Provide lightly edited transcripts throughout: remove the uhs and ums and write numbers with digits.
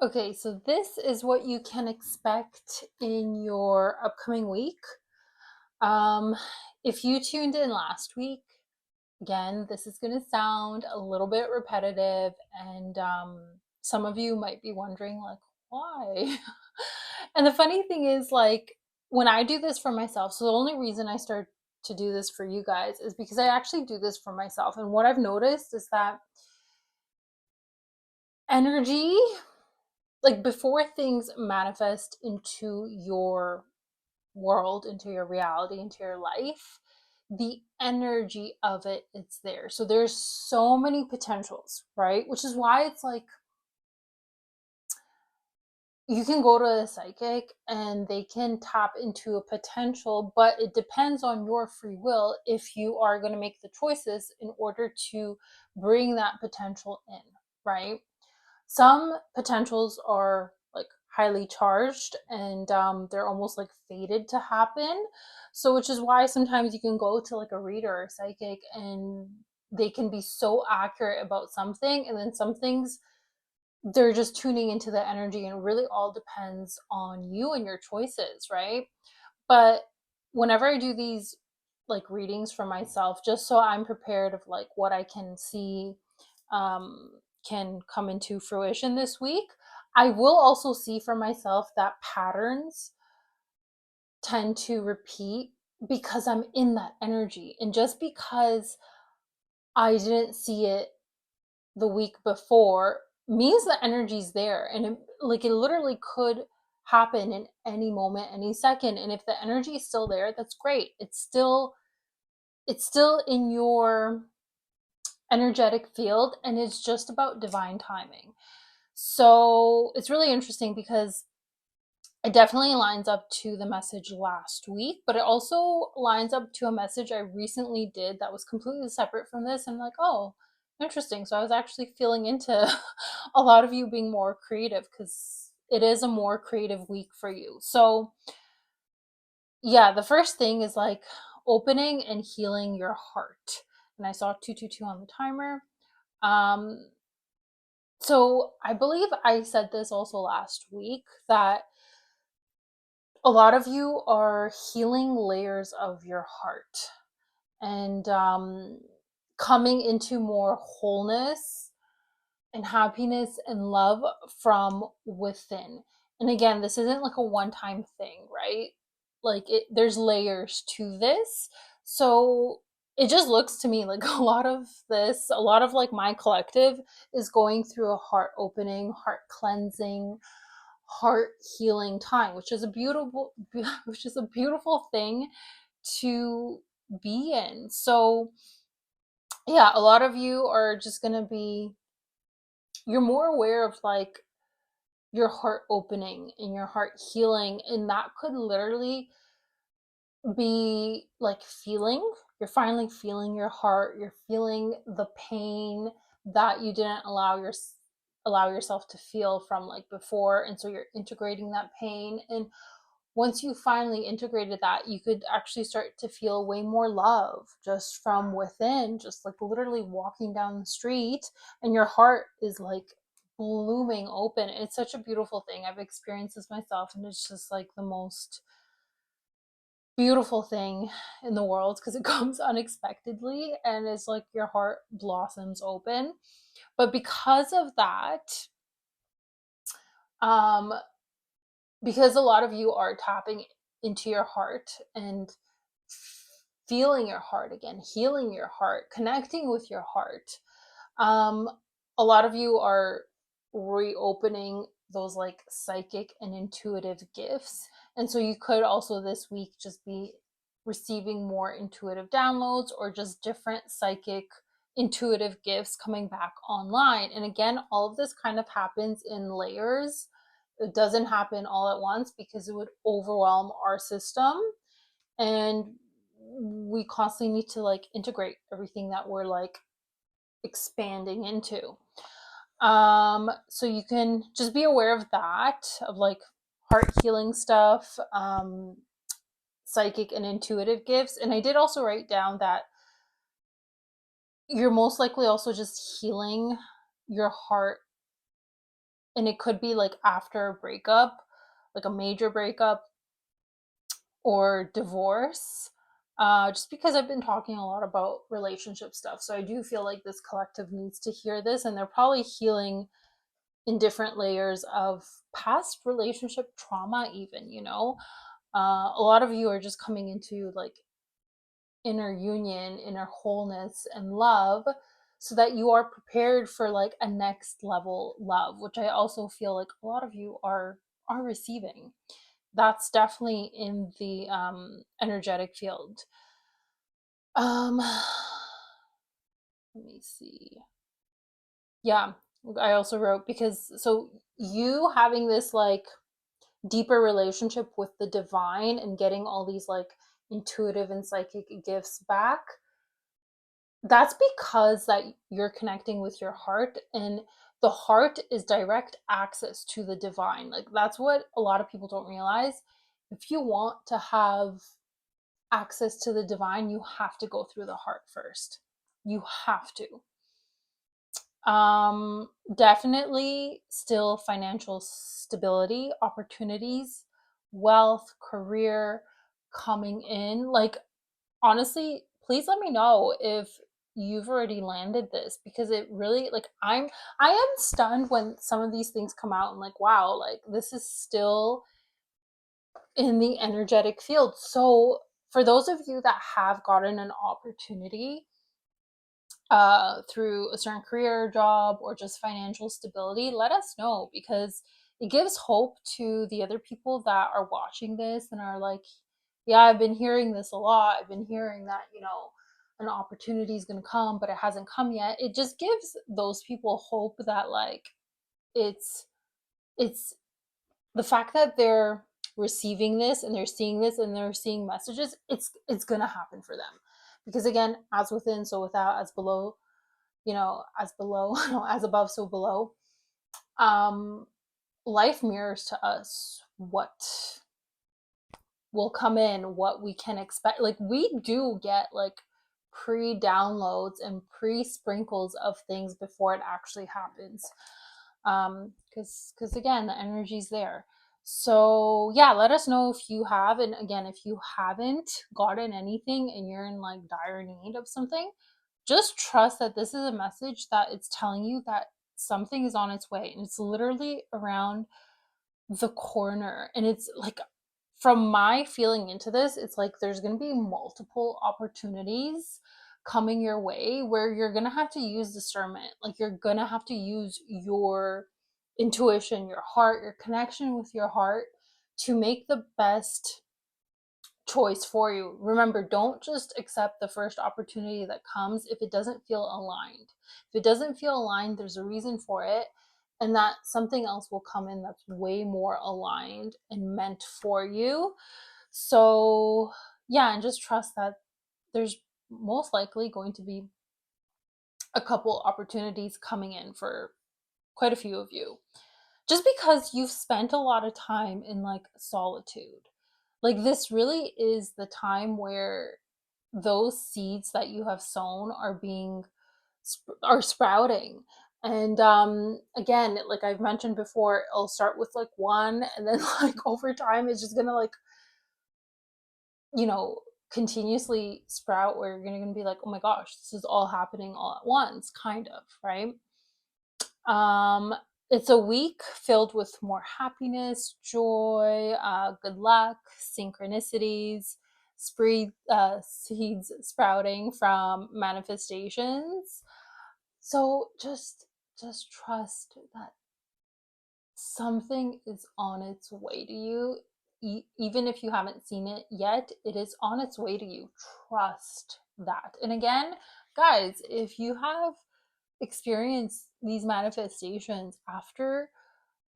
Okay, so this is what you can expect in your upcoming week. Um, if you tuned in last week, again, this is going to sound a little bit repetitive, and some of you might be wondering, like, why? And the funny thing is, like, when I do this for myself, so the only reason I start to do this for you guys is because I actually do this for myself. And what I've noticed is that energy, like before things manifest into your world, into your reality, into your life, the energy of it, it's there. So there's so many potentials, right? Which is why it's like you can go to a psychic and they can tap into a potential, but it depends on your free will if you are going to make the choices in order to bring that potential in, right? Some potentials are like highly charged and they're almost like fated to happen. So, which is why sometimes you can go to like a reader or a psychic and they can be so accurate about something, and then some things they're just tuning into the energy, and it really all depends on you and your choices, right? But whenever I do these like readings for myself, just so I'm prepared of like what I can see um, can come into fruition this week, I will also see for myself that patterns tend to repeat because I'm in that energy. And just because I didn't see it the week before means the energy's there. And it literally could happen in any moment, any second. And if the energy is still there, that's great. It's still in your energetic field, and it's just about divine timing. So it's really interesting because it definitely lines up to the message last week, but it also lines up to a message I recently did that was completely separate from this. And I'm like, oh, interesting. So I was actually feeling into a lot of you being more creative because it is a more creative week for you. So, yeah, the first thing is like opening and healing your heart. And I saw 222 on the timer. Um, so I believe I said this also last week that a lot of you are healing layers of your heart and coming into more wholeness and happiness and love from within. And again, this isn't like a one-time thing, right? Like there's layers to this. So it just looks to me like a lot of like my collective is going through a heart opening, heart cleansing, heart healing time, which is a beautiful thing to be in. So yeah, a lot of you are just going to be, you're more aware of like your heart opening and your heart healing, and that could literally be like feeling, you're finally feeling your heart, you're feeling the pain that you didn't allow yourself to feel from like before, and so you're integrating that pain. And once you finally integrated that, you could actually start to feel way more love just from within, just like literally walking down the street and your heart is like blooming open. It's such a beautiful thing. I've experienced this myself, and it's just like the most beautiful thing in the world because it comes unexpectedly and it's like your heart blossoms open. But because of that, um, because a lot of you are tapping into your heart and feeling your heart again, healing your heart, connecting with your heart. Um, a lot of you are reopening those like psychic and intuitive gifts. And so you could also this week just be receiving more intuitive downloads or just different psychic intuitive gifts coming back online. And again, all of this kind of happens in layers. It doesn't happen all at once because it would overwhelm our system, and we constantly need to like integrate everything that we're like expanding into. So you can just be aware of that, of like heart healing stuff, psychic and intuitive gifts. And I did also write down that you're most likely also just healing your heart and it could be like after a breakup, like a major breakup or divorce. Just because I've been talking a lot about relationship stuff. So I do feel like this collective needs to hear this, and they're probably healing in different layers of past relationship trauma, even, you know. A lot of you are just coming into like inner union, inner wholeness, and love so that you are prepared for like a next level love, which I also feel like a lot of you are receiving. That's definitely in the energetic field. Let me see. Yeah, I also wrote because so you having this like deeper relationship with the divine and getting all these like intuitive and psychic gifts back, that's because that you're connecting with your heart, and the heart is direct access to the divine. Like that's what a lot of people don't realize. If you want to have access to the divine, you have to go through the heart first. You have to. Definitely still financial stability, opportunities, wealth, career coming in. Like honestly, please let me know if you've already landed this, because it really like I am stunned when some of these things come out and like wow, like this is still in the energetic field. So for those of you that have gotten an opportunity through a certain career job or just financial stability, let us know, because it gives hope to the other people that are watching this and are like, yeah, I've been hearing this a lot. I've been hearing that, you know, an opportunity is going to come, but it hasn't come yet. It just gives those people hope that like it's it's the fact that they're receiving this and they're seeing this and they're seeing messages, it's going to happen for them. Because again, as within so without, as below, you know, as below, as above, so below. Um, Life mirrors to us what will come in, what we can expect. Like we do get like pre downloads and pre sprinkles of things before it actually happens. Because again, the energy's there. So yeah, let us know if you have, and again, if you haven't gotten anything and you're in like dire need of something, just trust that this is a message that it's telling you that something is on its way, and it's literally around the corner. And it's like, from my feeling into this, it's like there's going to be multiple opportunities coming your way where you're going to have to use discernment. Like you're going to have to use your intuition, your heart, your connection with your heart to make the best choice for you. Remember, don't just accept the first opportunity that comes if it doesn't feel aligned. If it doesn't feel aligned, there's a reason for it, and that something else will come in that's way more aligned and meant for you. So, yeah, and just trust that there's most likely going to be a couple opportunities coming in for quite a few of you. Just because you've spent a lot of time in like solitude. Like this really is the time where those seeds that you have sown are being are sprouting. And again, like I've mentioned before, it'll start with like one, and then like over time it's just gonna like, you know, continuously sprout, where you're gonna be like, oh my gosh, this is all happening all at once, kind of, right? Um, it's a week filled with more happiness, joy, good luck, synchronicities, seeds sprouting from manifestations. So just trust that something is on its way to you. Even if you haven't seen it yet, it is on its way to you. Trust that. And again, guys, if you have experienced these manifestations after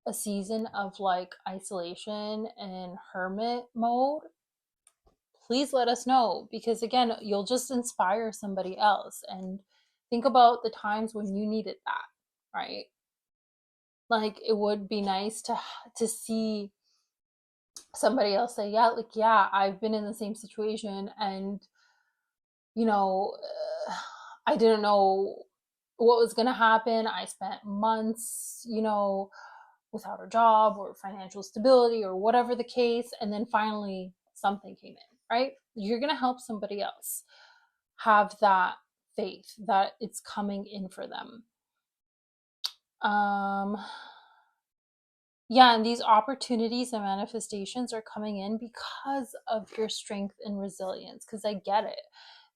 a season of like isolation and hermit mode, please let us know, because again, you'll just inspire somebody else. And think about the times when you needed that, right? Like it would be nice to see somebody else say, yeah, like yeah, I've been in the same situation, and you know, I didn't know what was going to happen. I spent months, you know, without a job or financial stability or whatever the case, and then finally something came in, right? You're going to help somebody else have that faith that it's coming in for them. Yeah, and these opportunities and manifestations are coming in because of your strength and resilience, because I get it.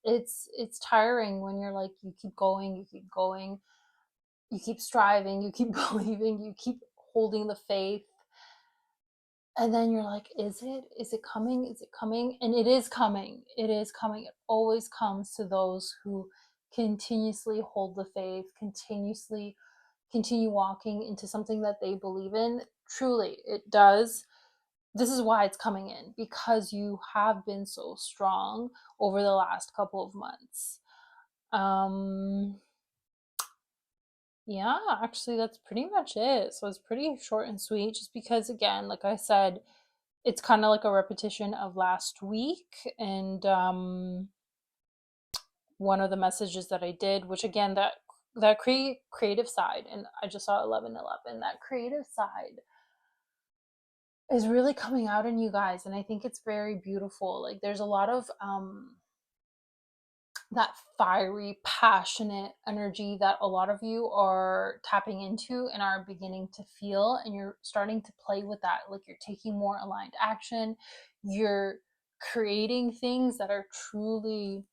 It's tiring when you're like, you keep going, you keep going, you keep striving, you keep believing, you keep holding the faith, and then you're like, is it coming, is it coming? And it is coming, it is coming. It always comes to those who continuously hold the faith, continuously continue walking into something that they believe in. Truly, it does. This is why it's coming in, because you have been so strong over the last couple of months. Yeah, actually, that's pretty much it. So it's pretty short and sweet, just because, again, like I said, it's kind of like a repetition of last week. And one of the messages that I did, which again, that creative side, and I just saw 1111, that creative side is really coming out in you guys, and I think it's very beautiful. Like, there's a lot of that fiery, passionate energy that a lot of you are tapping into and are beginning to feel, and you're starting to play with that. Like, you're taking more aligned action, you're creating things that are truly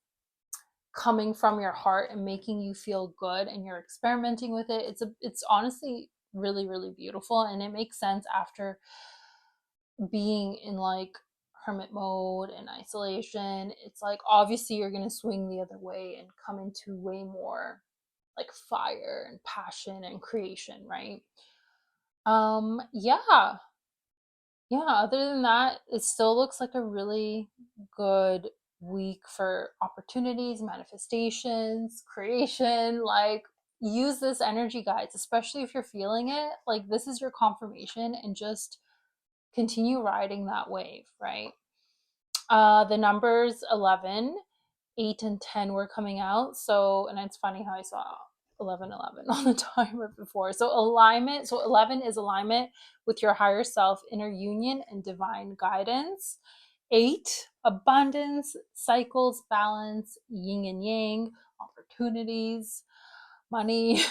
coming from your heart and making you feel good, and you're experimenting with it. It's honestly really, really beautiful, and it makes sense after being in like hermit mode and isolation. It's like, obviously you're going to swing the other way and come into way more like fire and passion and creation, right? Yeah, other than that, it still looks like a really good week for opportunities, manifestations, creation. Like, use this energy, guys, especially if you're feeling it. Like, this is your confirmation, and just continue riding that wave, right? The numbers 11, 8, and 10 were coming out. So, and it's funny how I saw 1111 on the timer before. So, alignment. So, 11 is alignment with your higher self, inner union, and divine guidance. 8, abundance, cycles, balance, yin and yang, opportunities, money.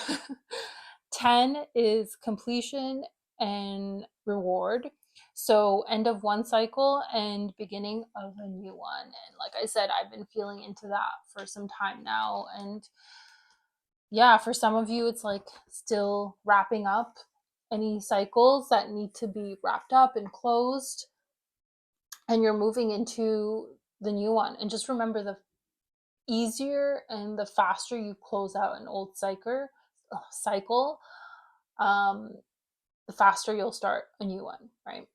10 is completion and reward. So, end of one cycle and beginning of a new one. And like I said, I've been feeling into that for some time now. And yeah, for some of you, it's like still wrapping up any cycles that need to be wrapped up and closed. And you're moving into the new one. And just remember, the easier and the faster you close out an old cycle, the faster you'll start a new one, right?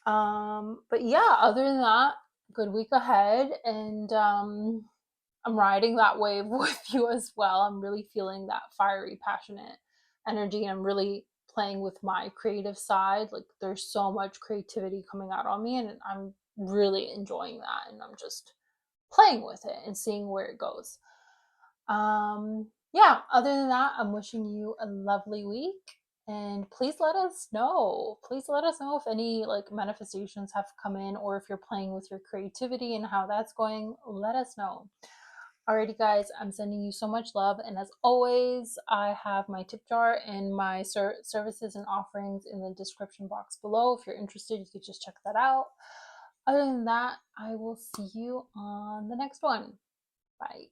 But yeah, other than that, good week ahead, and I'm riding that wave with you as well. I'm really feeling that fiery, passionate energy. I'm really playing with my creative side. Like, there's so much creativity coming out on me, and I'm really enjoying that, and I'm just playing with it and seeing where it goes. Yeah, other than that, I'm wishing you a lovely week. And please let us know. Please let us know if any like manifestations have come in, or if you're playing with your creativity and how that's going. Let us know. Alrighty, guys, I'm sending you so much love. And as always, I have my tip jar and my services and offerings in the description box below. If you're interested, you could just check that out. Other than that, I will see you on the next one. Bye.